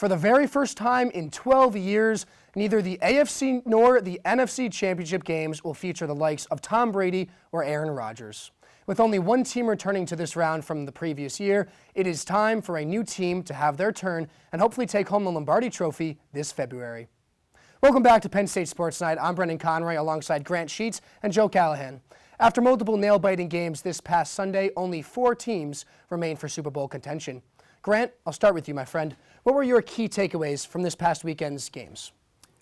For the very first time in 12 years, neither the AFC nor the NFC championship games will feature the likes of Tom Brady or Aaron Rodgers. With only one team returning to this round from the previous year, it is time for a new team to have their turn and hopefully take home the Lombardi Trophy this February. Welcome back to Penn State Sports Night. I'm Brendan Conroy alongside Grant Sheets and Joe Callahan. After multiple nail-biting games this past Sunday, only 4 teams remain for Super Bowl contention. Grant, I'll start with you, my friend. What were your key takeaways from this past weekend's games?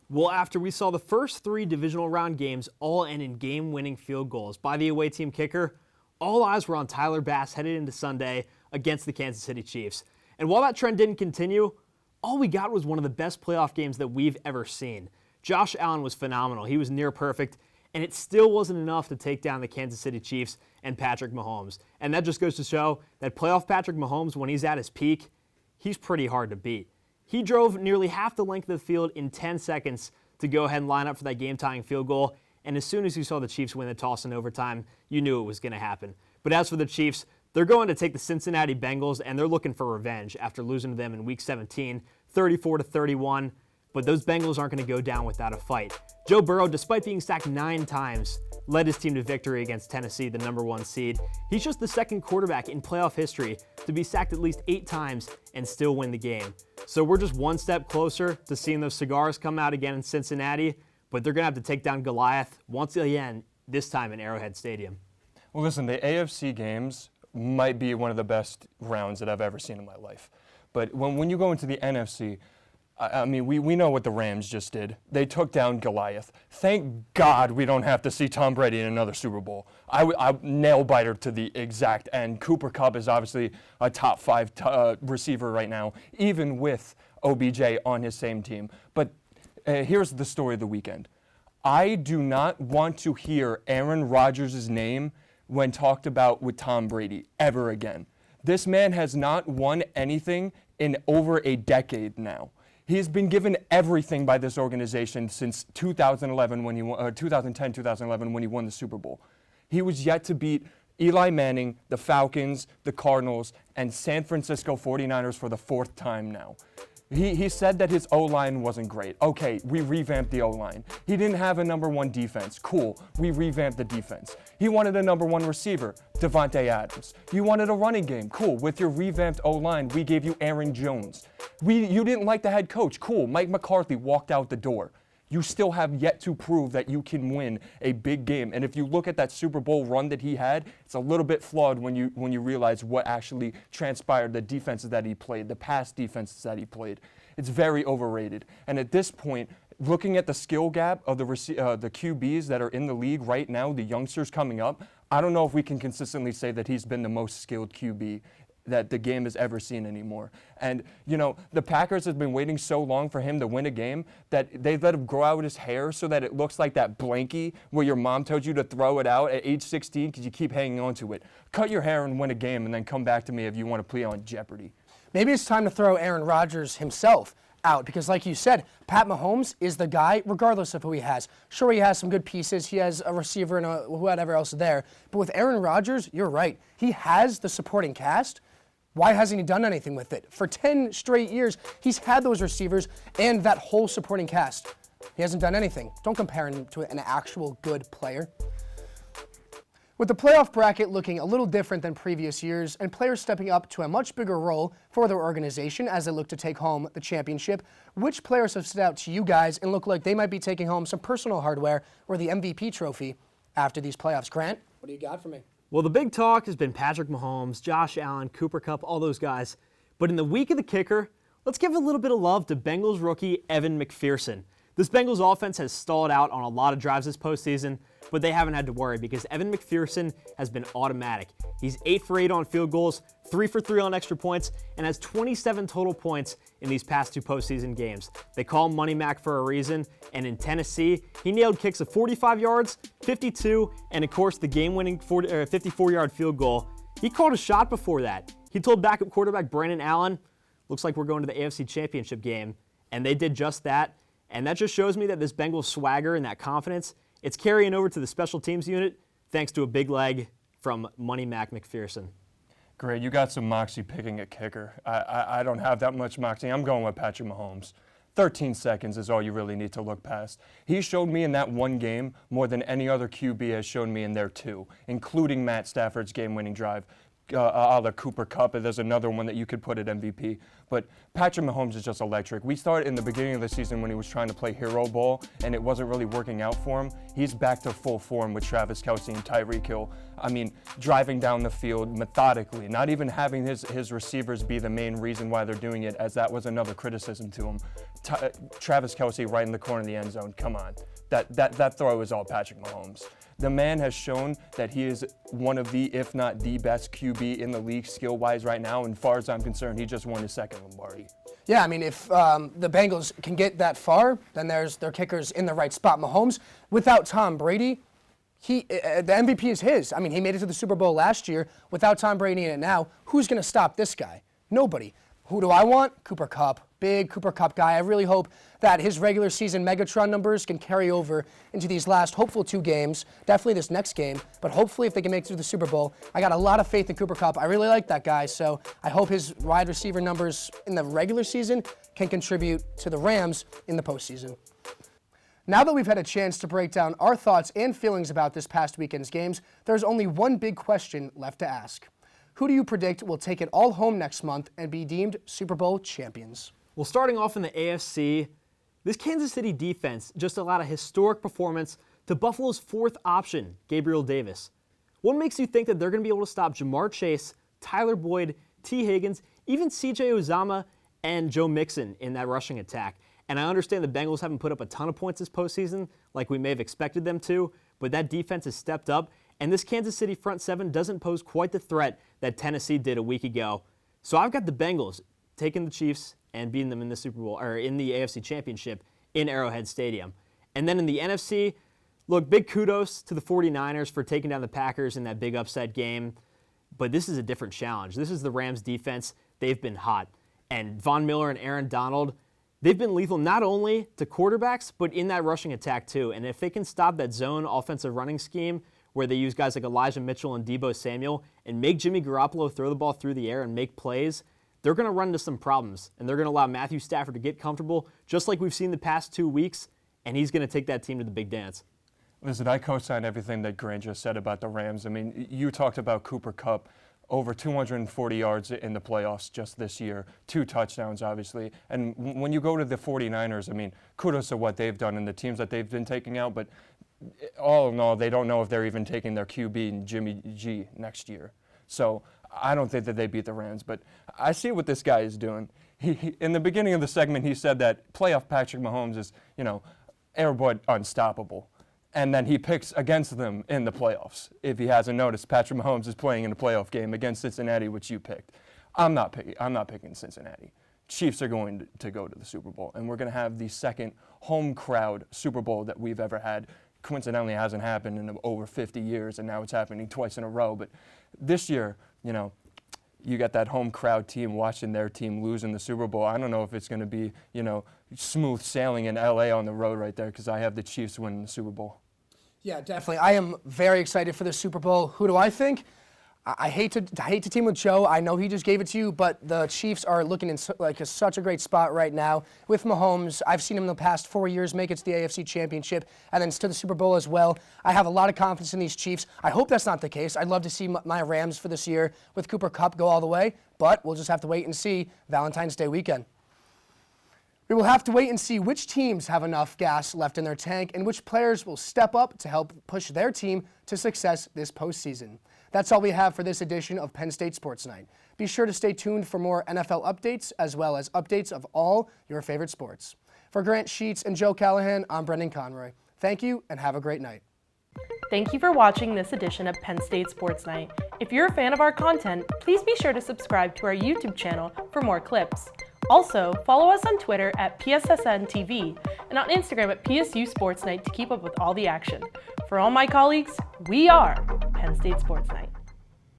Well, after we saw the first 3 divisional round games all end in game-winning field goals by the away team kicker, all eyes were on Tyler Bass headed into Sunday against the Kansas City Chiefs. And while that trend didn't continue, all we got was one of the best playoff games that we've ever seen. Josh Allen was phenomenal. He was near perfect, and it still wasn't enough to take down the Kansas City Chiefs and Patrick Mahomes. And that just goes to show that playoff Patrick Mahomes, when he's at his peak, he's pretty hard to beat. He drove nearly half the length of the field in 10 seconds to go ahead and line up for that game-tying field goal, and as soon as you saw the Chiefs win the toss in overtime, you knew it was going to happen. But as for the Chiefs, they're going to take the Cincinnati Bengals, and they're looking for revenge after losing to them in Week 17, 34-31. But those Bengals aren't going to go down without a fight. Joe Burrow, despite being sacked 9 times, led his team to victory against Tennessee, the number 1 seed. He's just the second quarterback in playoff history to be sacked at least 8 times and still win the game. So we're just one step closer to seeing those cigars come out again in Cincinnati, but they're going to have to take down Goliath once again, this time in Arrowhead Stadium. Well, listen, the AFC games might be one of the best rounds that I've ever seen in my life. But when you go into the NFC, I mean, we know what the Rams just did. They took down Goliath. Thank God we don't have to see Tom Brady in another Super Bowl. I nail-biter to the exact end. Cooper Kupp is obviously a top 5 receiver right now, even with OBJ on his same team. But here's the story of the weekend. I do not want to hear Aaron Rodgers' name when talked about with Tom Brady ever again. This man has not won anything in over a decade now. He's been given everything by this organization since 2011 when he won, 2010-2011 when he won the Super Bowl. He was yet to beat Eli Manning, the Falcons, the Cardinals, and San Francisco 49ers for the 4th time now. He said that his O-line wasn't great. Okay, we revamped the O-line. He didn't have a number 1 defense. Cool, we revamped the defense. He wanted a number 1 receiver, Devontae Adams. You wanted a running game. Cool, with your revamped O-line, we gave you Aaron Jones. You didn't like the head coach. Cool, Mike McCarthy walked out the door. You still have yet to prove that you can win a big game. And if you look at that Super Bowl run that he had, it's a little bit flawed when you realize what actually transpired, the defenses that he played, the past defenses that he played. It's very overrated. And at this point, looking at the skill gap of the QBs that are in the league right now, the youngsters coming up, I don't know if we can consistently say that he's been the most skilled QB that the game has ever seen anymore. And, you know, the Packers have been waiting so long for him to win a game that they've let him grow out his hair so that it looks like that blankie where your mom told you to throw it out at age 16 because you keep hanging on to it. Cut your hair and win a game and then come back to me if you want to play on Jeopardy. Maybe it's time to throw Aaron Rodgers himself out because, like you said, Pat Mahomes is the guy regardless of who he has. Sure, he has some good pieces. He has a receiver and whatever else there. But with Aaron Rodgers, you're right. He has the supporting cast. Why hasn't he done anything with it? For 10 straight years, he's had those receivers and that whole supporting cast. He hasn't done anything. Don't compare him to an actual good player. With the playoff bracket looking a little different than previous years and players stepping up to a much bigger role for their organization as they look to take home the championship, which players have stood out to you guys and look like they might be taking home some personal hardware or the MVP trophy after these playoffs? Grant, what do you got for me? Well, the big talk has been Patrick Mahomes, Josh Allen, Cooper Kupp, all those guys. But in the week of the kicker, let's give a little bit of love to Bengals rookie Evan McPherson. This Bengals offense has stalled out on a lot of drives this postseason, but they haven't had to worry because Evan McPherson has been automatic. He's 8 for 8 on field goals, 3 for 3 on extra points, and has 27 total points in these past 2 postseason games. They call him Money Mac for a reason, and in Tennessee, he nailed kicks of 45 yards, 52, and of course the game-winning 54-yard field goal. He called a shot before that. He told backup quarterback Brandon Allen, looks like we're going to the AFC Championship game, and they did just that. And that just shows me that this Bengals swagger and that confidence, it's carrying over to the special teams unit thanks to a big leg from Money Mac McPherson. Great, you got some moxie picking a kicker. I don't have that much moxie. I'm going with Patrick Mahomes. 13 seconds is all you really need to look past. He showed me in that one game more than any other QB has shown me in their two, including Matt Stafford's game-winning drive. A la Cooper Kupp, and there's another one that you could put at MVP. But Patrick Mahomes is just electric. We started in the beginning of the season when he was trying to play hero ball, and it wasn't really working out for him. He's back to full form with Travis Kelce and Tyreek Hill. I mean, driving down the field methodically, not even having his receivers be the main reason why they're doing it, as that was another criticism to him. Travis Kelce right in the corner of the end zone, come on. That throw is all Patrick Mahomes. The man has shown that he is one of the, if not the best QB in the league skill-wise right now. And as far as I'm concerned, he just won his second Lombardi. Yeah, I mean, if the Bengals can get that far, then their kicker's in the right spot. Mahomes, without Tom Brady, the MVP is his. I mean, he made it to the Super Bowl last year. Without Tom Brady in it now, who's going to stop this guy? Nobody. Who do I want? Cooper Kupp. Big Cooper Kupp guy. I really hope that his regular season Megatron numbers can carry over into these last hopeful 2 games. Definitely this next game, but hopefully if they can make it to the Super Bowl. I got a lot of faith in Cooper Kupp. I really like that guy, so I hope his wide receiver numbers in the regular season can contribute to the Rams in the postseason. Now that we've had a chance to break down our thoughts and feelings about this past weekend's games, there's only one big question left to ask. Who do you predict will take it all home next month and be deemed Super Bowl champions? Well, starting off in the AFC, this Kansas City defense just allowed a historic performance to Buffalo's 4th option, Gabriel Davis. What makes you think that they're going to be able to stop Jamar Chase, Tyler Boyd, T. Higgins, even C.J. Uzomah, and Joe Mixon in that rushing attack? And I understand the Bengals haven't put up a ton of points this postseason like we may have expected them to, but that defense has stepped up, and this Kansas City front 7 doesn't pose quite the threat that Tennessee did a week ago. So I've got the Bengals taking the Chiefs and beating them in the Super Bowl, or in the AFC Championship in Arrowhead Stadium. And then in the NFC, look, big kudos to the 49ers for taking down the Packers in that big upset game. But this is a different challenge. This is the Rams defense. They've been hot. And Von Miller and Aaron Donald, they've been lethal not only to quarterbacks, but in that rushing attack too. And if they can stop that zone offensive running scheme where they use guys like Elijah Mitchell and Deebo Samuel and make Jimmy Garoppolo throw the ball through the air and make plays, they're going to run into some problems, and they're going to allow Matthew Stafford to get comfortable, just like we've seen the past 2 weeks, and he's going to take that team to the big dance. Listen, I co-sign everything that Grant just said about the Rams. I mean, you talked about Cooper Kupp, over 240 yards in the playoffs just this year, 2 touchdowns, obviously. And when you go to the 49ers, I mean, kudos to what they've done and the teams that they've been taking out, but all in all, they don't know if they're even taking their QB and Jimmy G next year. So I don't think that they beat the Rams, but I see what this guy is doing. He in the beginning of the segment, he said that playoff Patrick Mahomes is, airborne unstoppable. And then he picks against them in the playoffs. If he hasn't noticed, Patrick Mahomes is playing in a playoff game against Cincinnati, which you picked. I'm not picking Cincinnati. Chiefs are going to go to the Super Bowl, and we're going to have the second home crowd Super Bowl that we've ever had. Coincidentally, it hasn't happened in over 50 years, and now it's happening twice in a row. But this year, you got that home crowd team watching their team lose in the Super Bowl. I don't know if it's going to be, smooth sailing in LA on the road right there, because I have the Chiefs winning the Super Bowl. Yeah, definitely. I am very excited for the Super Bowl. Who do I think? I hate to team with Joe. I know he just gave it to you, but the Chiefs are looking in such a great spot right now with Mahomes. I've seen him in the past 4 years make it to the AFC Championship and then to the Super Bowl as well. I have a lot of confidence in these Chiefs. I hope that's not the case. I'd love to see my Rams for this year with Cooper Kupp go all the way, but we'll just have to wait and see Valentine's Day weekend. We will have to wait and see which teams have enough gas left in their tank and which players will step up to help push their team to success this postseason. That's all we have for this edition of Penn State Sports Night. Be sure to stay tuned for more NFL updates as well as updates of all your favorite sports. For Grant Sheets and Joe Callahan, I'm Brendan Conroy. Thank you and have a great night. Thank you for watching this edition of Penn State Sports Night. If you're a fan of our content, please be sure to subscribe to our YouTube channel for more clips. Also, follow us on Twitter at PSSN TV and on Instagram at PSU Sports Night to keep up with all the action. For all my colleagues, we are Penn State Sports Night.